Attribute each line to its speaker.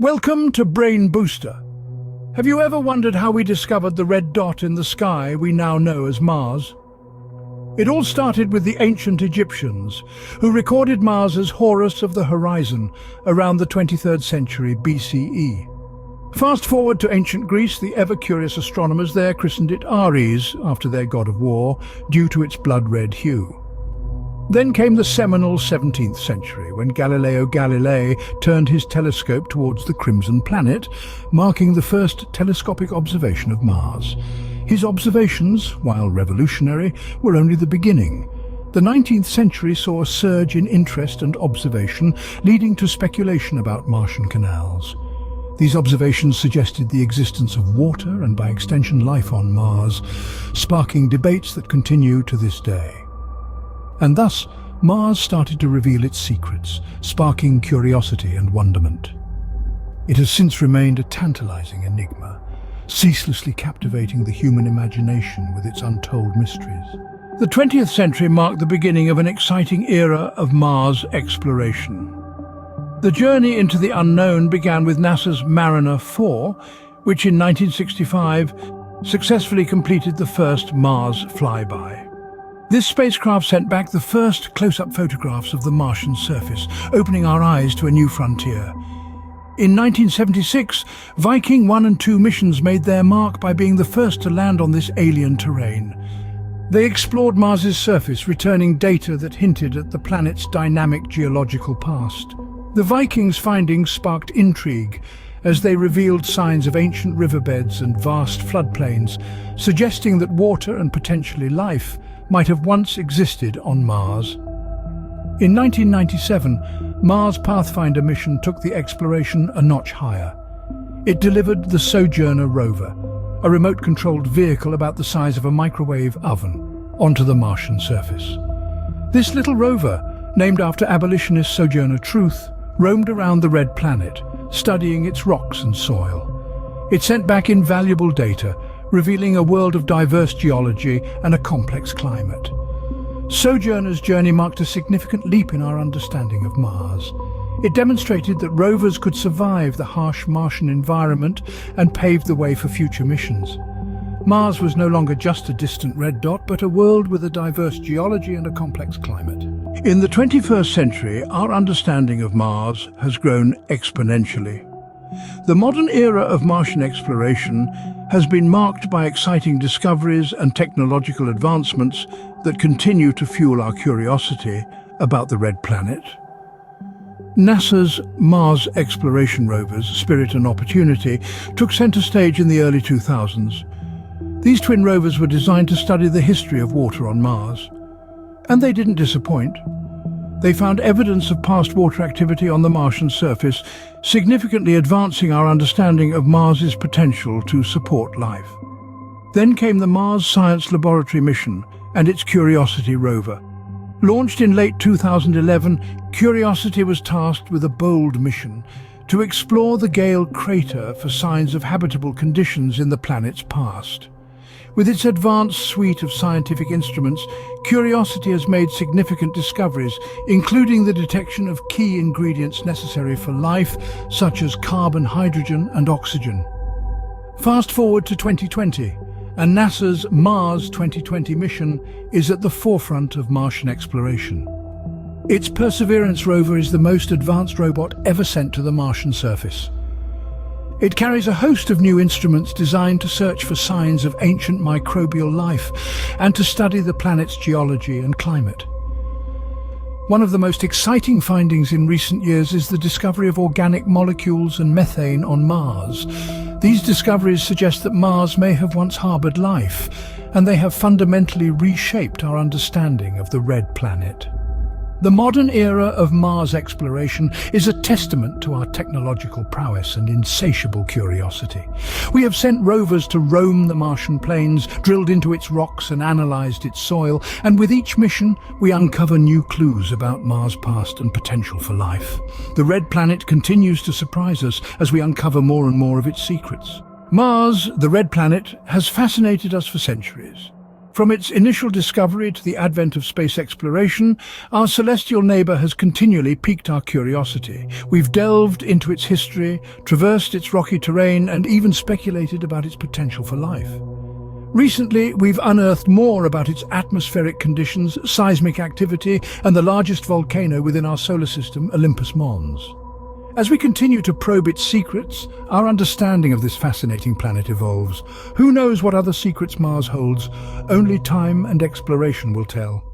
Speaker 1: Welcome to Brain Booster. Have you ever wondered how we discovered the red dot in the sky we now know as Mars? It all started with the ancient Egyptians, who recorded Mars as Horus of the horizon around the 23rd century BCE. Fast forward to ancient Greece, the ever-curious astronomers there christened it Ares, after their god of war, due to its blood-red hue. Then came the seminal 17th century, when Galileo Galilei turned his telescope towards the Crimson Planet, marking the first telescopic observation of Mars. His observations, while revolutionary, were only the beginning. The 19th century saw a surge in interest and observation, leading to speculation about Martian canals. These observations suggested the existence of water and, by extension, life on Mars, sparking debates that continue to this day. And thus, Mars started to reveal its secrets, sparking curiosity and wonderment. It has since remained a tantalizing enigma, ceaselessly captivating the human imagination with its untold mysteries. The 20th century marked the beginning of an exciting era of Mars exploration. The journey into the unknown began with NASA's Mariner 4, which in 1965 successfully completed the first Mars flyby. This spacecraft sent back the first close-up photographs of the Martian surface, opening our eyes to a new frontier. In 1976, Viking 1 and 2 missions made their mark by being the first to land on this alien terrain. They explored Mars's surface, returning data that hinted at the planet's dynamic geological past. The Vikings' findings sparked intrigue as they revealed signs of ancient riverbeds and vast floodplains, suggesting that water and potentially life might have once existed on Mars. In 1997, Mars Pathfinder mission took the exploration a notch higher. It delivered the Sojourner rover, a remote-controlled vehicle about the size of a microwave oven, onto the Martian surface. This little rover, named after abolitionist Sojourner Truth, roamed around the Red Planet, studying its rocks and soil. It sent back invaluable data, revealing a world of diverse geology and a complex climate. Sojourner's journey marked a significant leap in our understanding of Mars. It demonstrated that rovers could survive the harsh Martian environment and paved the way for future missions. Mars was no longer just a distant red dot, but a world with a diverse geology and a complex climate. In the 21st century, our understanding of Mars has grown exponentially. The modern era of Martian exploration has been marked by exciting discoveries and technological advancements that continue to fuel our curiosity about the Red Planet. NASA's Mars exploration rovers, Spirit and Opportunity, took center stage in the early 2000s. These twin rovers were designed to study the history of water on Mars. And they didn't disappoint. They found evidence of past water activity on the Martian surface, significantly advancing our understanding of Mars's potential to support life. Then came the Mars Science Laboratory mission and its Curiosity rover. Launched in late 2011, Curiosity was tasked with a bold mission to explore the Gale crater for signs of habitable conditions in the planet's past. With its advanced suite of scientific instruments, Curiosity has made significant discoveries, including the detection of key ingredients necessary for life, such as carbon, hydrogen, and oxygen. Fast forward to 2020, and NASA's Mars 2020 mission is at the forefront of Martian exploration. Its Perseverance rover is the most advanced robot ever sent to the Martian surface. It carries a host of new instruments designed to search for signs of ancient microbial life and to study the planet's geology and climate. One of the most exciting findings in recent years is the discovery of organic molecules and methane on Mars. These discoveries suggest that Mars may have once harbored life, and they have fundamentally reshaped our understanding of the Red Planet. The modern era of Mars exploration is a testament to our technological prowess and insatiable curiosity. We have sent rovers to roam the Martian plains, drilled into its rocks and analyzed its soil, and with each mission we uncover new clues about Mars' past and potential for life. The Red Planet continues to surprise us as we uncover more and more of its secrets. Mars, the Red Planet, has fascinated us for centuries. From its initial discovery to the advent of space exploration, our celestial neighbour has continually piqued our curiosity. We've delved into its history, traversed its rocky terrain, and even speculated about its potential for life. Recently, we've unearthed more about its atmospheric conditions, seismic activity, and the largest volcano within our solar system, Olympus Mons. As we continue to probe its secrets, our understanding of this fascinating planet evolves. Who knows what other secrets Mars holds? Only time and exploration will tell.